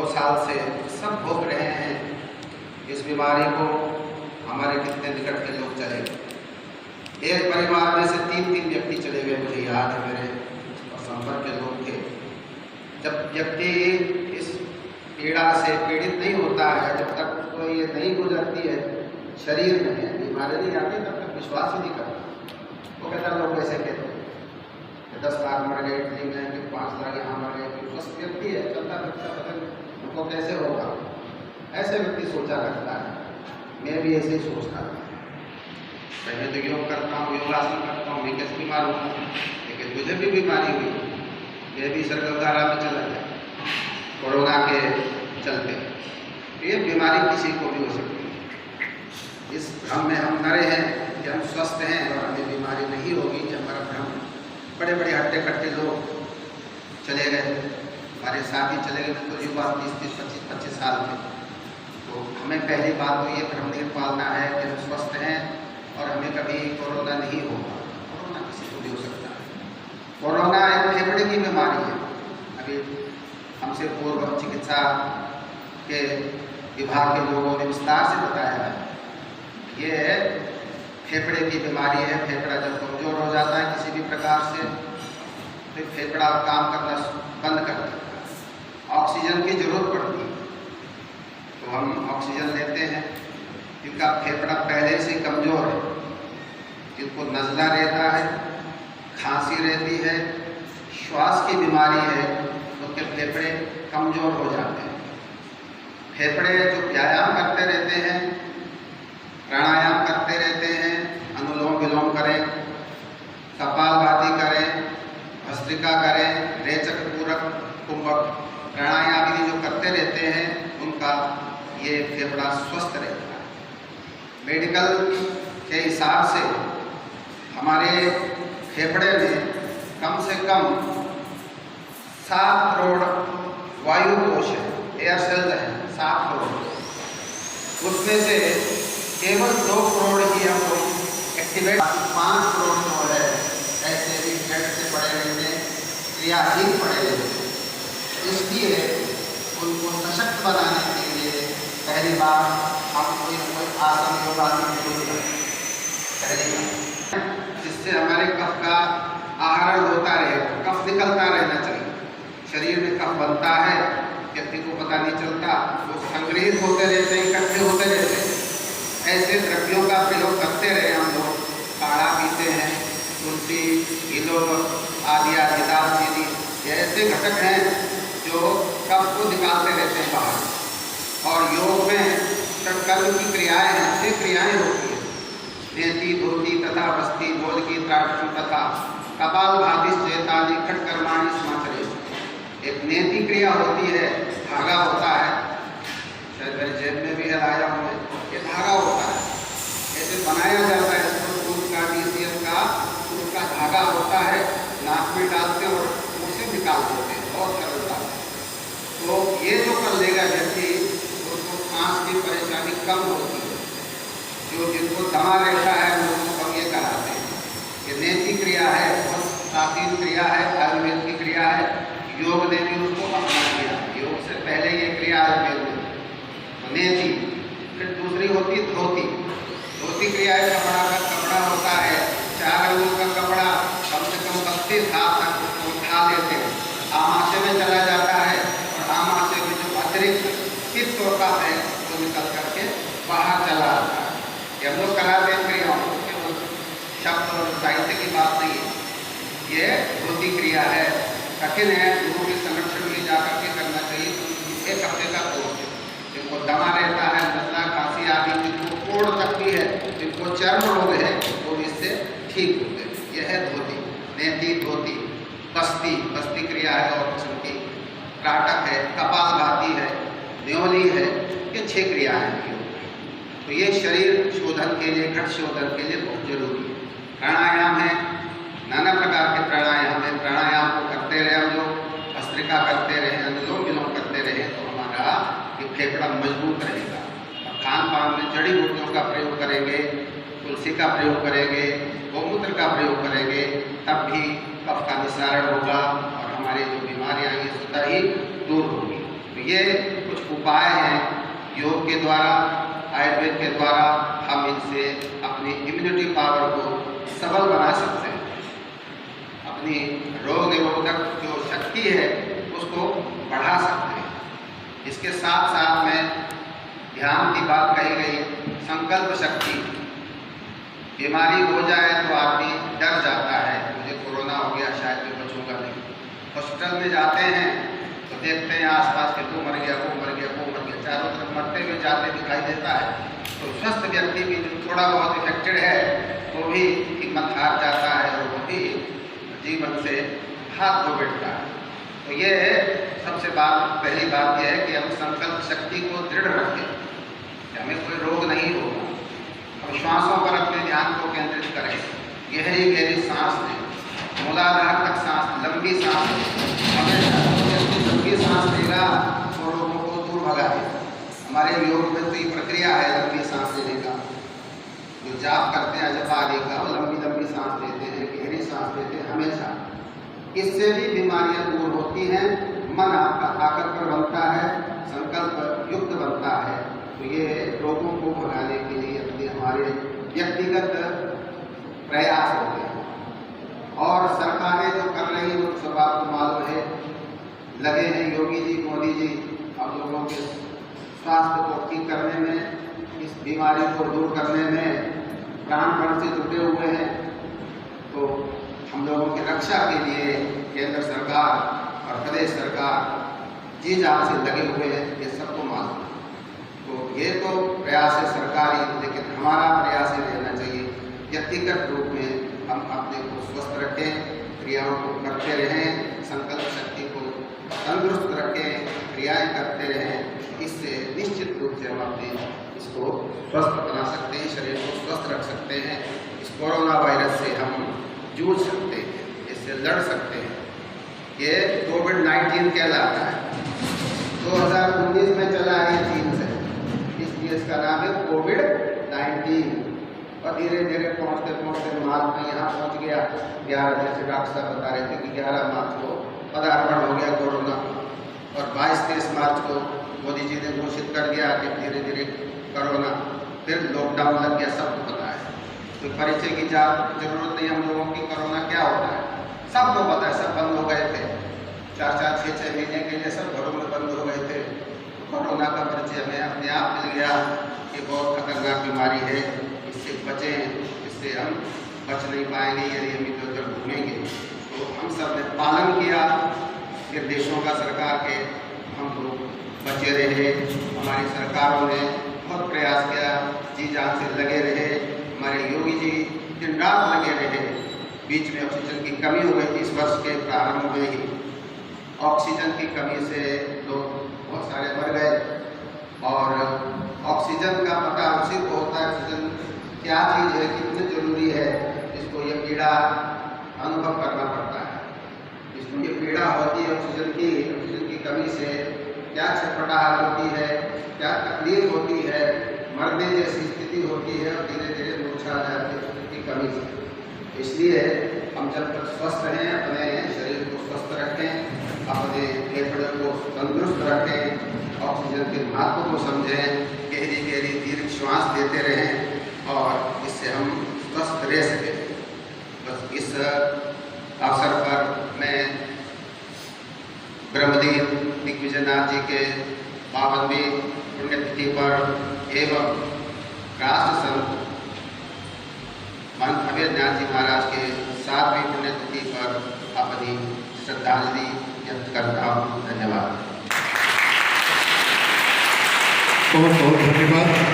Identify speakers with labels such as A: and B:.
A: 2 साल से सब भोग रहे हैं इस बीमारी को। हमारे कितने निकट के लोग चले गए, एक परिवार में से 3 व्यक्ति चले गए, मुझे याद है, मेरे संपर्क के लोग थे। जब व्यक्ति इस पीड़ा से पीड़ित नहीं होता है, जब तक तो ये नहीं गुजरती है शरीर में, बीमारी नहीं आती, तब तक विश्वास ही नहीं करता। वो कहता लोग ऐसे कहते हैं कि 10 लाख मर गए इटली में, कि 5 लाख यहाँ मर गए, कि बस व्यक्ति है चलता फिरता, पता नहीं उनको कैसे होगा। ऐसे व्यक्ति सोचा करता है। मैं भी ऐसे ही सोचता था, पहले तो योग करता हूँ, योगासन करता हूँ, मैं कैसे बीमार हूँ, लेकिन मुझे भी बीमारी हुई, मैं भी सरगर्मधारा में चला गया कोरोना के चलते। ये बीमारी किसी को भी हो सकती है। इस भ्रम में हम न रहें कि हम स्वस्थ हैं और हमें बीमारी नहीं होगी, कि हमारा भ्रम। बड़े बड़े हट्टे कट्टे लोग चले गए, हमारे साथ ही चले गए, तो युवा 30, 25 साल के। तो हमें पहली बात तो ये भ्रम नहीं पालना है कि हम स्वस्थ हैं और हमें कभी कोरोना नहीं होगा। कोरोना किसी को भी हो सकता है। कोरोना एक फेफड़े की बीमारी है। अभी हमसे पूर्व चिकित्सा के विभाग के लोगों ने विस्तार से बताया है, ये फेफड़े की बीमारी है। फेफड़ा जब कमजोर हो जाता है किसी भी प्रकार से, तो फेफड़ा काम करना बंद कर देता है, ऑक्सीजन की जरूरत पड़ती है। तो हम ऑक्सीजन लेते हैं, जिनका फेफड़ा पहले से कमजोर है, जिनको नज़ला रहता है, खांसी रहती है, श्वास की बीमारी है, उनके फेफड़े कमजोर हो जाते हैं। फेफड़े जो व्यायाम करते रहते हैं, प्राणायाम करते रहते हैं, अनुलोम विलोम करें, कपालभाति करें, भस्त्रिका करें, रेचक पूरक कुंभक प्राणायाम ये जो करते रहते हैं, उनका ये फेफड़ा स्वस्थ रहता है। मेडिकल के हिसाब से हमारे फेफड़े में कम से कम 7 करोड़ वायु कोश है, एयर सेल्स हैं 7 करोड़। उसमें से केवल 2 करोड़ ही हम लोग एक्टिवेट, 5 करोड़ जो है ऐसे भी पेट से पड़े रहते हैं, क्रियाहीन पड़े रहते हैं। इसलिए उनको सशक्त बनाने के लिए पहली बार हम कोई आसन योगासन शुरू करें, पहली बार, जिससे हमारे कफ का आहरण होता रहे, कफ निकलता रहना चाहिए। शरीर में कफ बनता है, व्यक्ति को पता नहीं चलता, वो संग्रहित होते रहते हैं, इकट्ठे होते रहते हैं। ऐसे द्रव्यों का प्रयोग करते रहे हम लोग, काढ़ा पीते हैं, तुलसी, गिलोय आदि आदि दालचीनी, ये ऐसे घटक हैं जो कफ को निकालते रहते हैं बाहर। और योग में षटकर्म की क्रियाएं हैं, 6 क्रियाएं होती हैं, नेति धोती तथा बस्ती बोधकी त्राटु तथा कपालभाति चेतानि खटकर्माणि स्मचरे। एक नेति क्रिया होती है, धागा होता है, शायद मेरे जेब में भी है लाया हूँ, ये धागा होता है, ऐसे बनाया जाता है, दूध का DCM का दूध का धागा होता है, नाक में डालते हैं और उसे निकाल देते हैं, बहुत सरलता है। तो ये जो कर लेगा व्यक्ति, उसको सांस की परेशानी कम होती है। जो जिनको दमा रहता है उनको हम ये कराते हैं। ये नेति क्रिया है, बहुत प्राचीन क्रिया है, आयुर्वेद की क्रिया है, योग ने भी उसको अपना लिया। योग से पहले ये क्रिया आयुर्वेद में, तो नेति। फिर दूसरी होती धोती। धोती क्रिया है, कपड़ा होता है, 4 अंगों का कपड़ा, कम से कम 32 हाथ तक उठा लेते हैं, आमाशय में चला जाता है, और आमाशय में जो अतिरिक्त पित्त होता है वो निकल करके बाहर चला आता है। ये हम लोग कराते हैं क्रियाओं, केवल शब्द और साहित्य की बात नहीं है। ये धोती क्रिया है, कठिन है, लोगों के संरक्षण में जाकर के करना चाहिए। 1 हफ्ते का कोर्स है। जिनको दमा रहता है, नज़ला, खांसी आदि, जिनको कोढ़ तक भी है, जिनको चर्म रोग है, वो भी इससे ठीक होते हैं। यह है धोती, नेति धोती। बस्ती क्रिया है और किस्म की, त्राटक है, कपालभाति है, न्योली है, ये 6 क्रिया हैं। तो ये शरीर शोधन के लिए, घट शोधन के लिए बहुत जरूरी है। प्राणायाम है, नाना प्रकार के प्राणायाम है। प्राणायाम को करते रहे हम लोग, भस्त्रिका करते रहे, अनुलोम विलोम करते रहे, तो हमारा ये फेफड़ा मजबूत रहेगा। और खान पान में जड़ी बूटियों का प्रयोग करेंगे, तुलसी का प्रयोग करेंगे, गौमूत्र का प्रयोग करेंगे, तब भी कफ का निस्सारण होगा और हमारी जो बीमारियाँ हैं स्वतः ही दूर होगी। तो ये कुछ उपाय हैं योग के द्वारा, आयुर्वेद के द्वारा हम इनसे अपनी इम्यूनिटी पावर को सबल बना सकते हैं, अपनी रोग निरोधक जो शक्ति है उसको बढ़ा सकते हैं। इसके साथ साथ में ध्यान की बात कही गई, संकल्प शक्ति। बीमारी हो जाए तो आदमी डर जाता है, मुझे कोरोना हो गया शायद मैं बचूंगा नहीं। हॉस्पिटल में जाते हैं तो देखते हैं आसपास के वो मर गया, वो मर गया, वो मर गया, चारों तरफ मरते हुए जाते दिखाई देता है। तो स्वस्थ व्यक्ति भी जो थोड़ा बहुत इफेक्टेड है वो भी हिम्मत हार जाता है और वो भी जीवन से हाथ धो बैठता है। तो ये सबसे पहली बात यह है कि हम संकल्प शक्ति को दृढ़ रखें कि हमें कोई रोग नहीं होगा। हम श्वासों पर अपने ध्यान को केंद्रित करें, गहरी गहरी सांस लें, मूलाधार तक सांस, लंबी सांस लें। हमेशा लंबी सांस लेगा तो रोगों को दूर भगाएगा। हमारे योग में तो ये प्रक्रिया है लंबी सांस लेने का, जो जाप करते हैं जप आदि का, वो लंबी लंबी सांस लेते हैं, गहरी सांस लेते हैं हमेशा। इससे भी बीमारियां दूर होती हैं, मन आपका ताकतवर बनता है, संकल्प युक्त बनता है। तो ये रोगों को भगाने के लिए अपने हमारे व्यक्तिगत प्रयास होते हैं और सरकारें जो कर रही हैं वो सब आपको मालूम है, लगे हैं योगी जी, मोदी जी हम लोगों के स्वास्थ्य को ठीक करने में, इस बीमारी को दूर करने में प्राणपण से जुटे हुए हैं। तो हम लोगों की रक्षा के लिए केंद्र सरकार और प्रदेश सरकार जी जान से लगे हुए हैं, ये सबको मालूम है। तो ये तो प्रयास है सरकारी, लेकिन हमारा प्रयास ये रहना चाहिए व्यक्तिगत रूप में हम अपने को स्वस्थ रखें, क्रियाओं को करते रहें, संकल्प शक्ति को तंदुरुस्त रखें, क्रियाएं करते रहें। इससे निश्चित रूप से हम अपने इसको स्वस्थ बना सकते हैं, शरीर को स्वस्थ रख सकते हैं। इस कोरोना वायरस से हम जूझ सकते हैं, इससे लड़ सकते हैं। ये कोविड-19 कहलाता है, 2019 में चला है चीन से, इसलिए इसका नाम है कोविड-19। और धीरे धीरे पहुँचते पहुँचते मार्च में यहाँ पहुँच गया 11, जैसे डॉक्टर साहब बता रहे थे कि 11 मार्च को पदार्पण हो गया कोरोना, और 22-23 मार्च को मोदी जी ने घोषित कर दिया कि धीरे धीरे कोरोना, फिर लॉकडाउन लग गया, सबको पता है। तो परिचय की जरूरत नहीं हम लोगों की, कोरोना क्या होता है सबको पता है। सब बंद हो गए थे, 4-4, 6-6 महीने के लिए सब घरों में बंद हो गए थे। कोरोना का परिचय हमें अपने आप मिल गया कि बहुत खतरनाक बीमारी है, इससे बचें, इससे हम बच नहीं पाएंगे यदि हम इधर उधर घूमेंगे। तो हम सब ने पालन किया निर्देशों का सरकार के, हम लोग बचे रहे। हमारी सरकारों ने बहुत प्रयास किया, जी जान से लगे रहे। हमारे योगी जी दिन रात लगे रहे। बीच में ऑक्सीजन की कमी हो गई थी, इस वर्ष के प्रारंभ में ही ऑक्सीजन की कमी से लोग बहुत सारे मर गए। और ऑक्सीजन का पता उसी को होता है, ऑक्सीजन क्या चीज़ है, कितनी जरूरी है, इसको ये पीड़ा अनुभव करना पड़ता है। इसको ये पीड़ा होती है ऑक्सीजन की कमी से, क्या छटपटाहट होती है, क्या तकलीफ होती है, मरने जैसी स्थिति होती है और धीरे धीरे मूर्छा आ जाती है ऑक्सीजन की कमी से। इसलिए हम जब तक स्वस्थ रहें, अपने शरीर को स्वस्थ रखें, अपने फेफड़े को तंदुरुस्त रखें, ऑक्सीजन के महत्व को समझें, गहरी गहरी दीर्घ श्वास लेते रहें और इससे हम स्वस्थ रह सकें। बस इस अवसर पर मैं ब्रह्मदीप दिग्विजयनाथ जी के 52वीं पुण्यतिथि पर एवं राष्ट्र संत महंत अभेद्यनाथ जी महाराज के 7वीं पुण्यतिथि पर अपनी श्रद्धांजलि व्यक्त करता हूँ। धन्यवाद।
B: बहुत बहुत धन्यवाद।